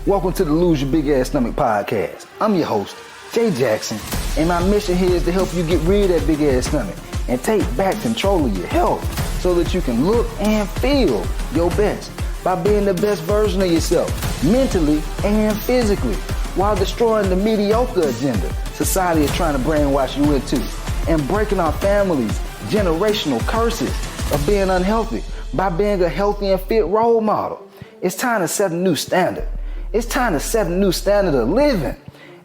Welcome to the Lose Your Big Ass Stomach podcast. I'm your host, Jay Jackson, and my mission here is to help you get rid of that big ass stomach and take back control of your health so that you can look and feel your best by being the best version of yourself, mentally and physically, while destroying the mediocre agenda society is trying to brainwash you into, and breaking our families' generational curses of being unhealthy by being a healthy and fit role model. It's time to set a new standard. It's time to set a new standard of living.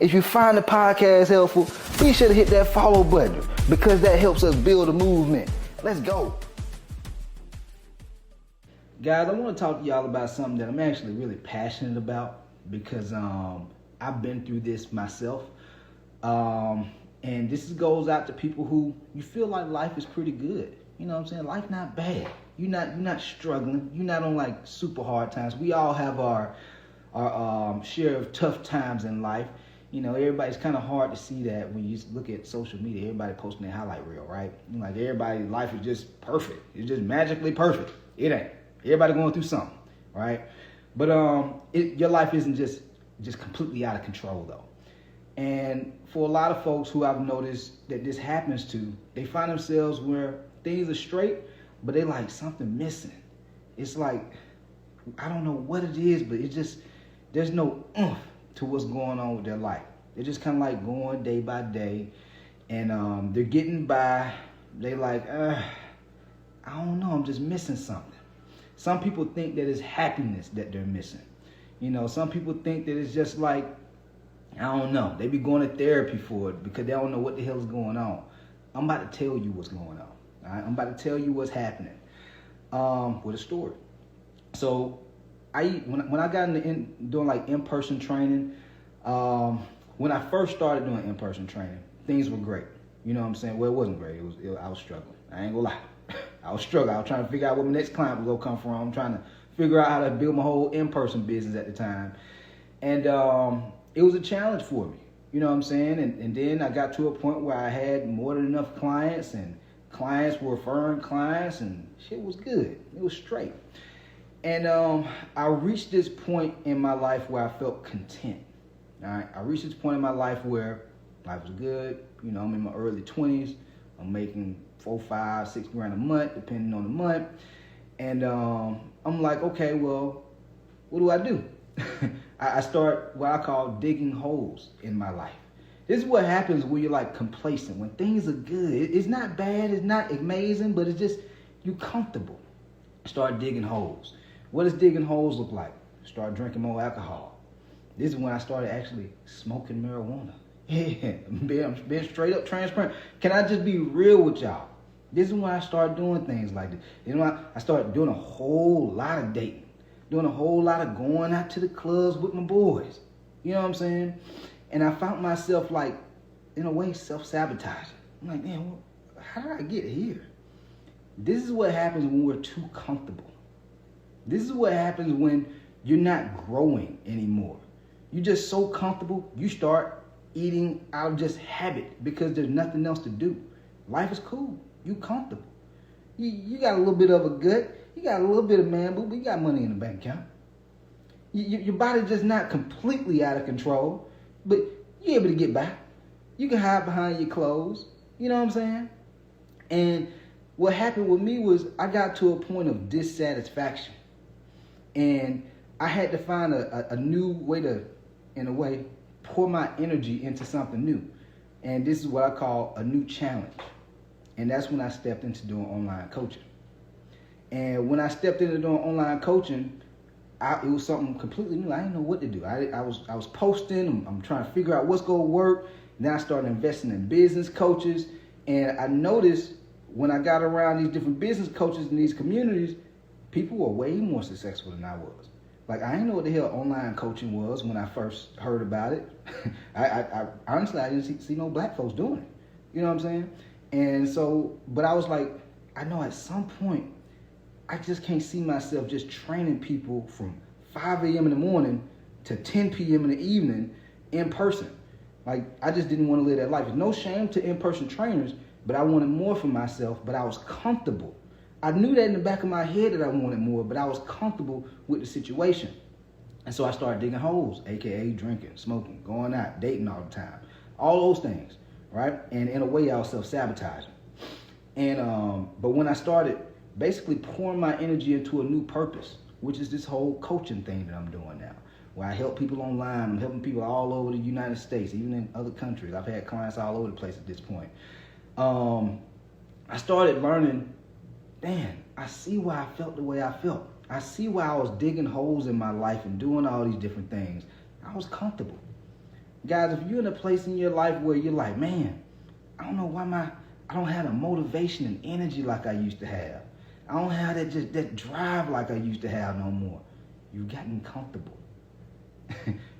If you find the podcast helpful, be sure to hit that follow button because that helps us build a movement. Let's go. Guys, I want to talk to y'all about something that I'm actually really passionate about because I've been through this myself. And this goes out to people who you feel like life is pretty good. You know what I'm saying? Life not bad. You're not struggling. You're not on like super hard times. We all have our share of tough times in life. You know, everybody's kind of hard to see that when you look at social media. Everybody posting their highlight reel, right? Like everybody's life is just perfect. It's just magically perfect. It ain't. Everybody going through something, right? But your life isn't just completely out of control though. And for a lot of folks who I've noticed that this happens to, they find themselves where things are straight, but they like something missing. It's like, I don't know what it is, but it's just, there's no oomph to what's going on with their life. They're just kind of like going day by day, and they're getting by. They like, I don't know, I'm just missing something. Some people think that it's happiness that they're missing. You know, some people think that it's just like, I don't know. They be going to therapy for it because they don't know what the hell is going on. I'm about to tell you what's going on. All right? I'm about to tell you what's happening with a story. So when I got into doing like in-person training, when I first started doing in-person training, things were great. You know what I'm saying? Well, it wasn't great. I was struggling. I ain't gonna lie. I was struggling. I was trying to figure out where my next client was gonna come from. I'm trying to figure out how to build my whole in-person business at the time. And it was a challenge for me. You know what I'm saying? And then I got to a point where I had more than enough clients, and clients were referring clients, and shit was good. It was straight. And I reached this point in my life where I felt content. All right, I reached this point in my life where life was good. You know, I'm in my early 20s. I'm making $4, $5, $6 grand a month, depending on the month. And I'm like, okay, well, what do I do? I start what I call digging holes in my life. This is what happens when you're like complacent, when things are good. It's not bad, it's not amazing, but it's just, you're comfortable. Start digging holes. What does digging holes look like? Start drinking more alcohol. This is when I started actually smoking marijuana. Yeah, being straight up transparent. Can I just be real with y'all? This is when I started doing things like this. You know, I started doing a whole lot of dating. Doing a whole lot of going out to the clubs with my boys. You know what I'm saying? And I found myself like, in a way, self-sabotaging. I'm like, man, how did I get here? This is what happens when we're too comfortable. This is what happens when you're not growing anymore. You're just so comfortable, you start eating out of just habit because there's nothing else to do. Life is cool. You comfortable. You got a little bit of a gut. You got a little bit of man boob, but you got money in the bank account. Your body's just not completely out of control, but you're able to get by. You can hide behind your clothes. You know what I'm saying? And what happened with me was I got to a point of dissatisfaction. And I had to find a new way to, in a way, pour my energy into something new. And this is what I call a new challenge. And that's when I stepped into doing online coaching. And when I stepped into doing online coaching, it was something completely new. I didn't know what to do. I was posting. I'm trying to figure out what's going to work. Then I started investing in business coaches. And I noticed when I got around these different business coaches in these communities, people were way more successful than I was. Like, I didn't know what the hell online coaching was when I first heard about it. I honestly, I didn't see no black folks doing it. You know what I'm saying? And so, but I was like, I know at some point, I just can't see myself just training people from 5 a.m. in the morning to 10 p.m. in the evening in person. Like, I just didn't want to live that life. There's no shame to in-person trainers, but I wanted more for myself, but I was comfortable. I knew that in the back of my head that I wanted more, but I was comfortable with the situation. And so I started digging holes, aka drinking, smoking, going out, dating all the time, all those things, right? And in a way, I was self-sabotaging. And but when I started basically pouring my energy into a new purpose, which is this whole coaching thing that I'm doing now, where I help people online. I'm helping people all over the United States, even in other countries. I've had clients all over the place at this point. I started learning, man, I see why I felt the way I felt. I see why I was digging holes in my life and doing all these different things. I was comfortable. Guys, if you're in a place in your life where you're like, man, I don't know why I don't have the motivation and energy like I used to have. I don't have that drive like I used to have no more. You've gotten comfortable.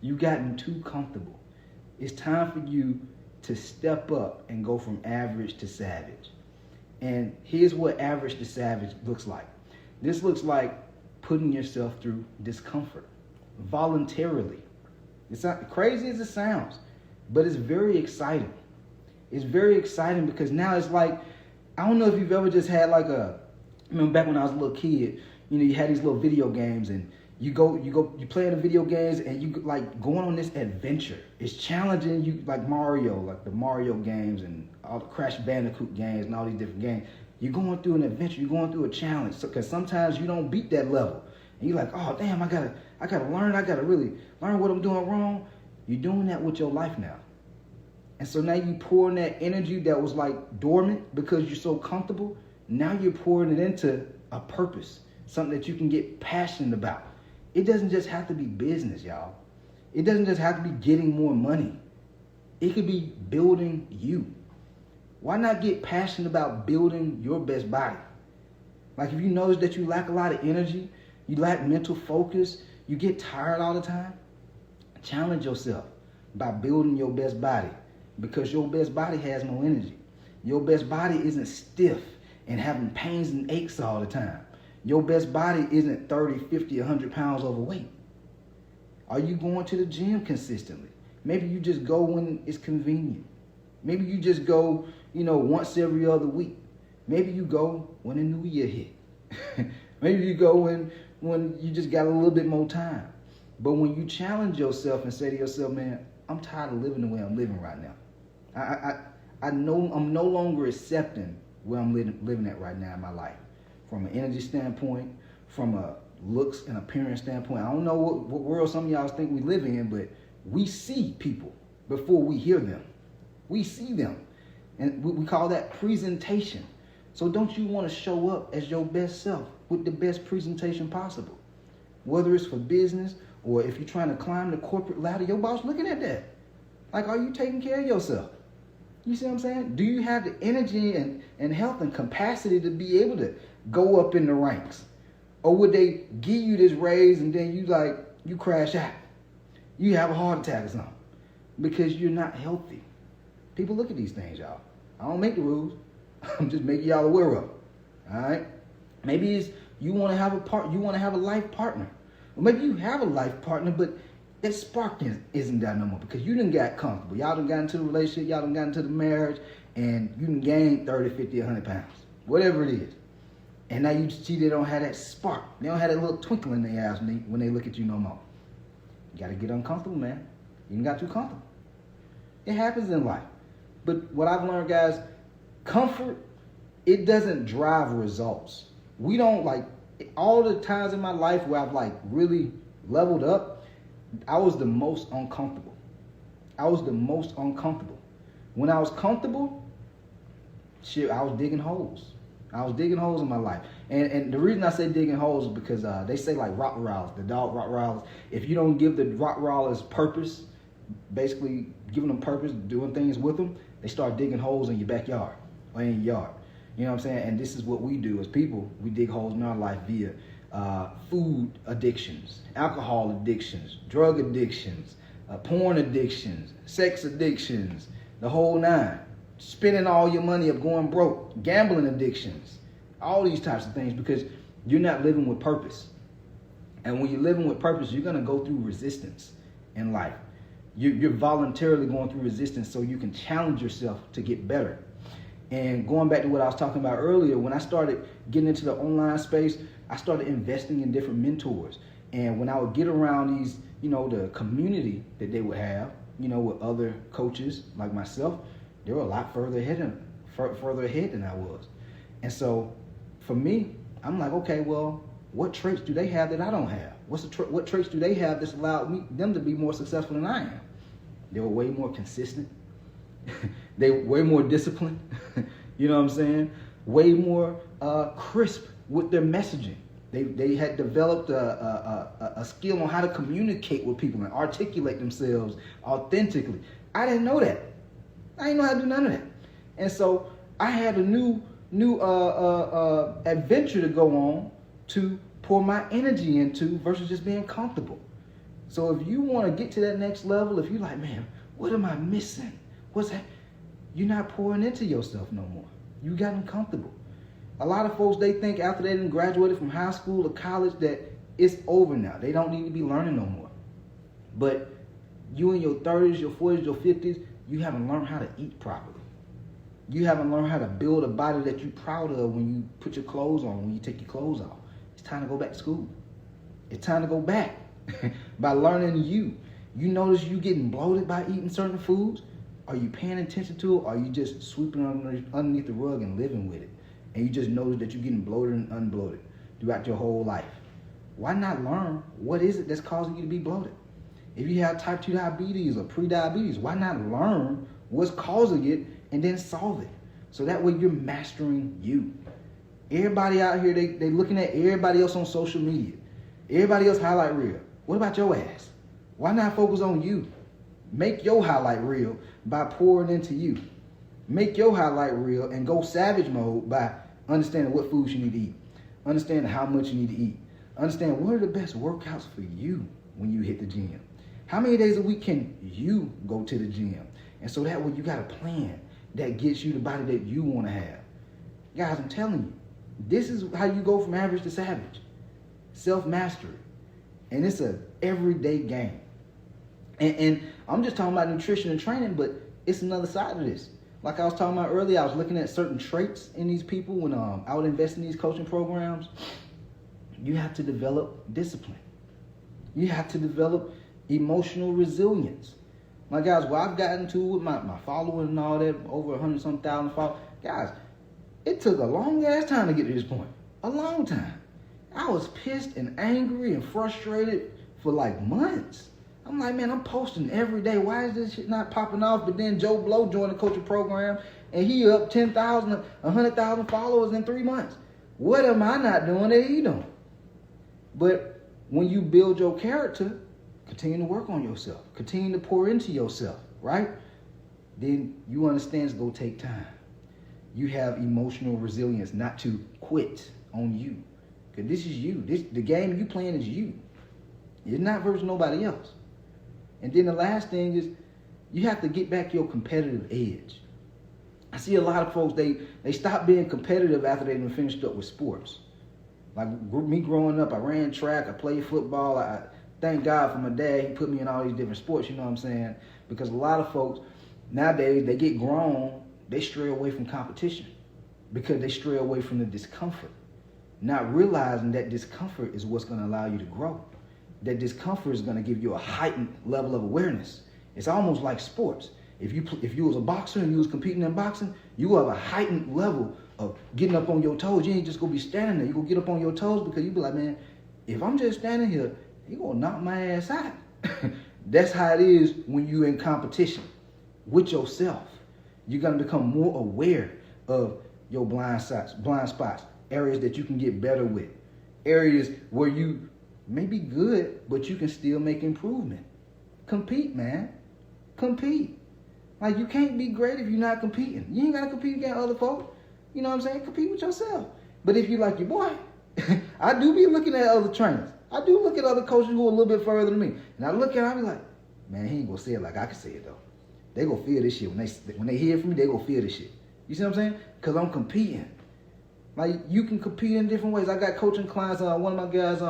You've gotten too comfortable. It's time for you to step up and go from average to savage. And here's what average to savage looks like. This looks like putting yourself through discomfort voluntarily. It's not crazy as it sounds, but it's very exciting. It's very exciting because now it's like, I don't know if you've ever just had like I remember back when I was a little kid, you know, you had these little video games and you play in the video games and you like going on this adventure. It's challenging you, like Mario, like the Mario games and all the Crash Bandicoot games and all these different games. You're going through an adventure. You're going through a challenge. Because sometimes you don't beat that level, and you're like, oh damn, I gotta learn. I gotta really learn what I'm doing wrong. You're doing that with your life now, and so now you pouring that energy that was like dormant because you're so comfortable. Now you're pouring it into a purpose, something that you can get passionate about. It doesn't just have to be business, y'all. It doesn't just have to be getting more money. It could be building you. Why not get passionate about building your best body? Like if you notice that you lack a lot of energy, you lack mental focus, you get tired all the time, challenge yourself by building your best body, because your best body has more energy. Your best body isn't stiff and having pains and aches all the time. Your best body isn't 30, 50, 100 pounds overweight. Are you going to the gym consistently? Maybe you just go when it's convenient. Maybe you just go, once every other week. Maybe you go when the new year hit. Maybe you go when you just got a little bit more time. But when you challenge yourself and say to yourself, man, I'm tired of living the way I'm living right now. I know I'm no longer accepting where I'm living at right now in my life. From an energy standpoint, from a looks and appearance standpoint. I don't know what world some of y'all think we live in, but we see people before we hear them. We see them. And we call that presentation. So don't you want to show up as your best self with the best presentation possible? Whether it's for business or if you're trying to climb the corporate ladder, your boss looking at that. Like, are you taking care of yourself? You see what I'm saying? Do you have the energy and health and capacity to be able to go up in the ranks? Or would they give you this raise and then you crash out? You have a heart attack or something because you're not healthy. People look at these things, y'all. I don't make the rules. I'm just making y'all aware of it. All right? Maybe it's you want to have a life partner. Or maybe you have a life partner, but that spark isn't there no more because you done got comfortable. Y'all done got into the relationship, y'all done got into the marriage, and you done gained 30, 50, 100 pounds. Whatever it is. And now you see they don't have that spark. They don't have that little twinkle in their eyes when they look at you no more. You got to get uncomfortable, man. You got too comfortable. It happens in life. But what I've learned, guys, comfort, it doesn't drive results. We don't all the times in my life where I've really leveled up, I was the most uncomfortable. I was the most uncomfortable. When I was comfortable, I was digging holes. I was digging holes in my life. And the reason I say digging holes is because they say Rottweilers, the dog Rottweilers, if you don't give the Rottweilers purpose, basically giving them purpose, doing things with them, they start digging holes in your backyard or in your yard. You know what I'm saying? And this is what we do as people. We dig holes in our life via food addictions, alcohol addictions, drug addictions, porn addictions, sex addictions, the whole nine. Spending all your money up going broke, gambling addictions, all these types of things because you're not living with purpose. And when you're living with purpose, you're going to go through resistance in life. You're voluntarily going through resistance so you can challenge yourself to get better. And going back to what I was talking about earlier, when I started getting into the online space, I started investing in different mentors. And when I would get around these, the community that they would have, with other coaches like myself, they were a lot further ahead than I was. And so for me, I'm like, okay, well, what traits do they have that I don't have? What traits do they have that's allowed them to be more successful than I am? They were way more consistent. They were way more disciplined. You know what I'm saying? Way more crisp with their messaging. They had developed a skill on how to communicate with people and articulate themselves authentically. I didn't know that. I didn't know how to do none of that. And so I had a new adventure to go on to pour my energy into versus just being comfortable. So if you want to get to that next level, if you're like, man, what am I missing? What's that? You're not pouring into yourself no more. You gotten comfortable. A lot of folks, they think after they done graduated from high school or college that it's over now. They don't need to be learning no more. But you in your 30s, your 40s, your 50s, you haven't learned how to eat properly. You haven't learned how to build a body that you're proud of when you put your clothes on, when you take your clothes off. It's time to go back to school. It's time to go back by learning you. You notice you getting bloated by eating certain foods? Are you paying attention to it? Or are you just sweeping underneath the rug and living with it? And you just notice that you're getting bloated and unbloated throughout your whole life. Why not learn what is it that's causing you to be bloated? If you have type 2 diabetes or pre-diabetes, why not learn what's causing it and then solve it? So that way you're mastering you. Everybody out here, they looking at everybody else on social media. Everybody else highlight reel. What about your ass? Why not focus on you? Make your highlight reel by pouring into you. Make your highlight reel and go savage mode by understanding what foods you need to eat. Understanding how much you need to eat. Understand what are the best workouts for you when you hit the gym. How many days a week can you go to the gym? And so that way you got a plan that gets you the body that you want to have. Guys, I'm telling you, this is how you go from average to savage. Self-mastery. And it's a everyday game. And I'm just talking about nutrition and training, but it's another side of this. Like I was talking about earlier, I was looking at certain traits in these people when I would invest in these coaching programs. You have to develop discipline. You have to develop emotional resilience. My guys, what I've gotten to with my following and all that, over 100-some thousand followers, guys, it took a long ass time to get to this point. A long time. I was pissed and angry and frustrated for like months. I'm like, man, I'm posting every day. Why is this shit not popping off? But then Joe Blow joined the coaching program and he up 10,000, 100,000 followers in 3 months. What am I not doing that he doing? But when you build your character, continue to work on yourself. Continue to pour into yourself, right? Then you understand it's going to take time. You have emotional resilience not to quit on you. Because this is you. The game you playing is you. It's not versus nobody else. And then the last thing is you have to get back your competitive edge. I see a lot of folks, they stop being competitive after they've been finished up with sports. Like me growing up, I ran track, I played football. I thank God for my dad. He put me in all these different sports, you know what I'm saying? Because a lot of folks nowadays, they get grown, they stray away from competition because they stray away from the discomfort. Not realizing that discomfort is what's going to allow you to grow. That discomfort is going to give you a heightened level of awareness. It's almost like sports. If you was a boxer and you was competing in boxing, you have a heightened level of getting up on your toes. You ain't just going to be standing there. You going to get up on your toes because you be like, man, if I'm just standing here, he going to knock my ass out. That's how it is when you're in competition with yourself. You're going to become more aware of your blind spots, areas that you can get better with, areas where you may be good, but you can still make improvement. Compete, man. Compete. Like, you can't be great if you're not competing. You ain't got to compete against other folks. You know what I'm saying? Compete with yourself. But if you like your boy, I do be looking at other trainers. I do look at other coaches who are a little bit further than me. And I look at them, I be like, man, he ain't going to say it like I can say it, though. They going to feel this shit. When they hear it from me, they going to feel this shit. You see what I'm saying? Because I'm competing. Like, you can compete in different ways. I got coaching clients. One of my guys,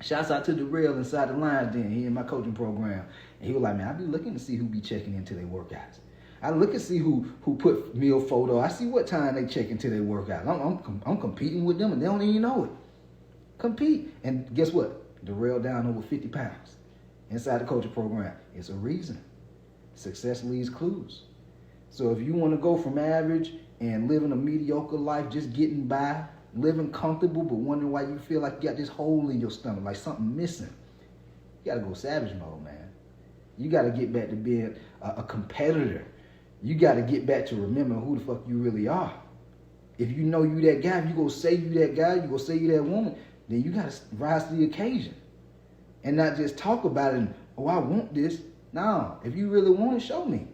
shouts out to Darrell inside the Lions Den. He in my coaching program. And he was like, man, I be looking to see who be checking into their workouts. I look and see who put meal photo. I see what time they check into their workouts. I'm competing with them and they don't even know it. Compete. And guess what? Darrell down over 50 pounds inside the coaching program. It's a reason. Success leaves clues. So if you want to go from average and living a mediocre life, just getting by, living comfortable, but wondering why you feel like you got this hole in your stomach, like something missing, you got to go savage mode, man. You got to get back to being a competitor. You got to get back to remembering who the fuck you really are. If you know you that guy, if you go say you that guy, you go say you that woman, then you got to rise to the occasion. And not just talk about it and, oh, I want this. No, if you really want it, show me.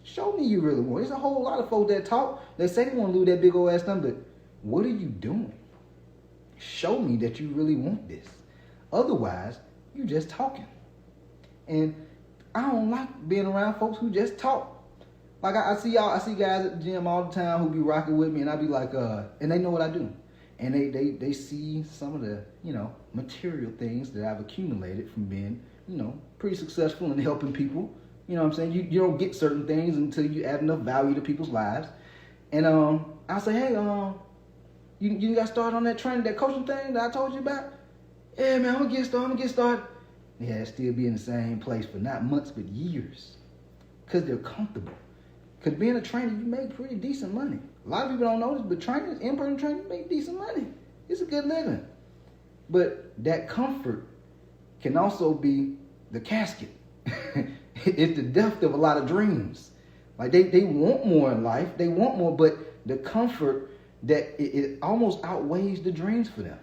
Show me you really want it. There's a whole lot of folks that talk, they say they want to lose that big old ass stomach, but what are you doing? Show me that you really want this. Otherwise, you just talking. And I don't like being around folks who just talk. Like I see guys at the gym all the time who be rocking with me, and I be like, and they know what I do. And they see some of the, material things that I've accumulated from being, pretty successful in helping people. You know what I'm saying? You don't get certain things until you add enough value to people's lives. And I'll say, hey, you got started on that training, that coaching thing that I told you about? Yeah, man, I'm gonna get started. Yeah, still be in the same place for not months, but years. Because they're comfortable. Because being a trainer, you make pretty decent money. A lot of people don't know this, but trainers, in-person trainers, make decent money. It's a good living. But that comfort can also be the casket. It's the death of a lot of dreams. Like they want more in life. They want more, but the comfort that it almost outweighs the dreams for them.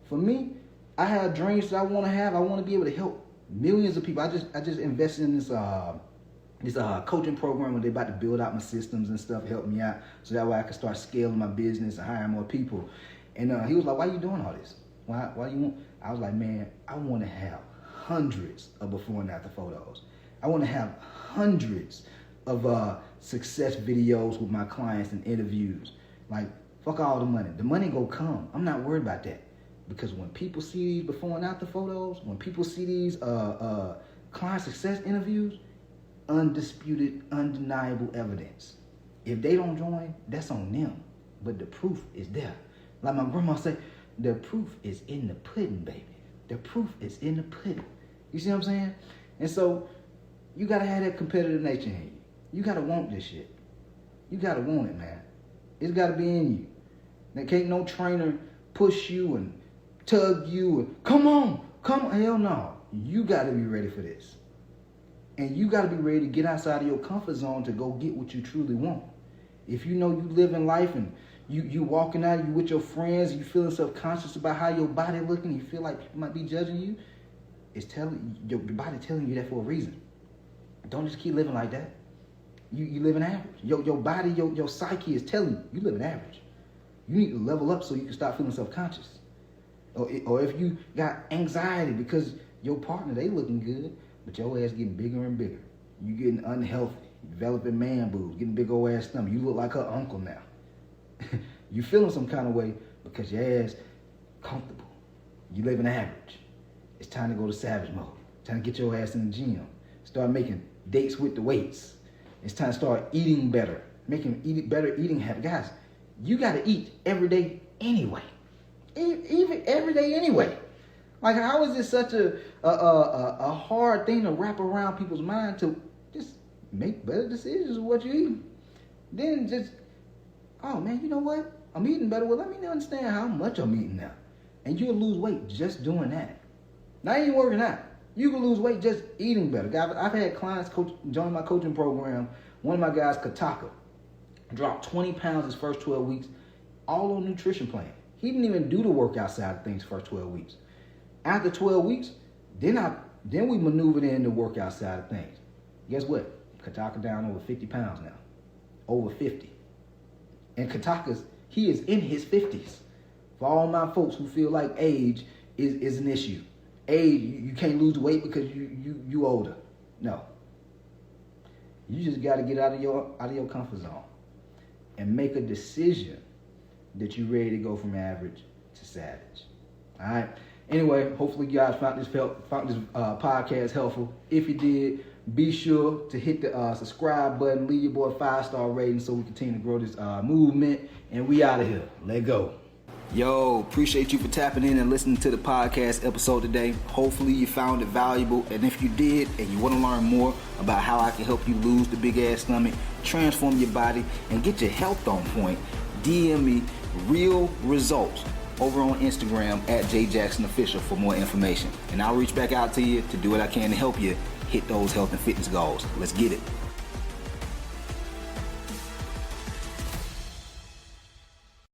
For me, I have dreams that I want to have. I want to be able to help millions of people. I just invested in this coaching program where they're about to build out my systems and stuff, help me out, so that way I can start scaling my business and hiring more people. And he was like, "Why are you doing all this? Why you want?" I was like, "Man, I want to have hundreds of before and after photos. I want to have hundreds of success videos with my clients and interviews. Like, fuck all the money. The money gonna come. I'm not worried about that. Because when people see these before and after photos, when people see these client success interviews, undisputed, undeniable evidence. If they don't join, that's on them. But the proof is there. Like my grandma said, the proof is in the pudding, baby. The proof is in the pudding. You see what I'm saying? And so, you gotta have that competitive nature in you. You gotta want this shit. You gotta want it, man. It's gotta be in you. There can't no trainer push you and tug you and come on. Hell no. You gotta be ready for this. And you gotta be ready to get outside of your comfort zone to go get what you truly want. If you know you live in life and you walking out, you with your friends, you feeling self-conscious about how your body looking, you feel like people might be judging you, it's telling your body telling you that for a reason. Don't just keep living like that. You living average. Your body, your psyche is telling you living average. You need to level up so you can start feeling self-conscious. Or if you got anxiety because your partner, they looking good, but your ass getting bigger and bigger. You getting unhealthy, developing man boobs, getting big old ass stomach. You look like her uncle now. You feeling some kind of way because your ass comfortable. You living average. It's time to go to savage mode. Time to get your ass in the gym. Start making dates with the weights. It's time to start eating better. Making better eating habits. Guys, you got to eat every day anyway. Even every day anyway. Like, how is this such a hard thing to wrap around people's mind to just make better decisions with what you eat? Then just, oh man, you know what? I'm eating better. Well, let me understand how much I'm eating now. And you'll lose weight just doing that. Not even working out. You can lose weight just eating better. Guys, I've had clients join my coaching program. One of my guys, Kataka, dropped 20 pounds his first 12 weeks, all on nutrition plan. He didn't even do the workout side of things first 12 weeks. After 12 weeks, then we maneuvered in the workout side of things. Guess what? Kataka down over 50 pounds now. Over 50. And Kataka's, he is in his 50s. For all my folks who feel like age is an issue. Age, you can't lose weight because you older. No. You just got to get out of your comfort zone and make a decision that you're ready to go from average to savage. All right. Anyway, hopefully you guys found this podcast helpful. If you did, be sure to hit the subscribe button, leave your boy a 5-star rating so we continue to grow this movement. And we out of here. Let go. Yo, appreciate you for tapping in and listening to the podcast episode today. Hopefully you found it valuable, and if you did and you want to learn more about how I can help you lose the big ass stomach, transform your body, and get your health on point, DM me real results over on Instagram at JJacksonOfficial for more information. And I'll reach back out to you to do what I can to help you hit those health and fitness goals. Let's get it.